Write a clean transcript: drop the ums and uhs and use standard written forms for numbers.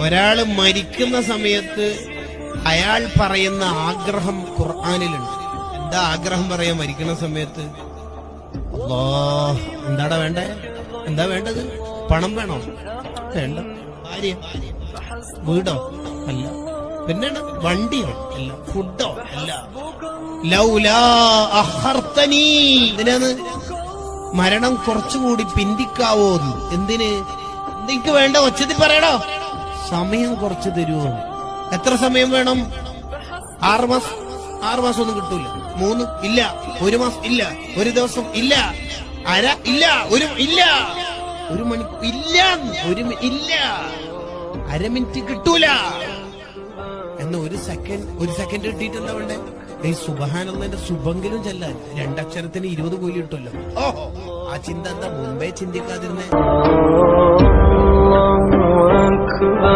ഒരാള് മരിക്കുന്ന സമയത്ത് അയാൾ പറയുന്ന ആഗ്രഹം ഖുർആനിലുണ്ട്. എന്താ ആഗ്രഹം പറയാ മരിക്കുന്ന സമയത്ത്? അല്ലാഹ്, എന്താടാ വേണ്ടേ? എന്താ വേണ്ടത്? പണം വേണോ? വേണ്ട. ഭാര്യ? വീടോ? അല്ല. പിന്നെ വണ്ടിയോ? അല്ല. ഫുഡോ? അല്ല. ലൗലാ അഖർതനീ, എന്തിനാണ്? മരണം കുറച്ചുകൂടി പിന്തിക്കാവോ? എന്തിന്? എനിക്ക് വേണ്ട, ഒച്ചത്തിൽ പറയണോ? സമയം കുറച്ച് തരുമോ? എത്ര സമയം വേണം? 6 മാസം? 6 മാസം ഒന്നും കിട്ടൂല. 3 ഇല്ല. 1 മാസം ഇല്ല. 1 ദിവസം ഇല്ല. അര ഇല്ല. ഇല്ല. 1 മണിക്കൂർ ഇല്ല. ഇല്ല. അര മിനിറ്റ് കിട്ടൂല. എന്ന് 1 സെക്കൻഡ് കിട്ടിയിട്ട് എന്താ വേണ്ടേ? ഈ സുബ്ഹാനല്ലാഹ് സുബെങ്കിലും ചെല്ലാൻ 2 അക്ഷരത്തിന് 20 കൂലി കിട്ടുമല്ലോ. ഓഹോ, ആ ചിന്ത എന്താ മുമ്പേ ചിന്തിക്കാതിരുന്നേ?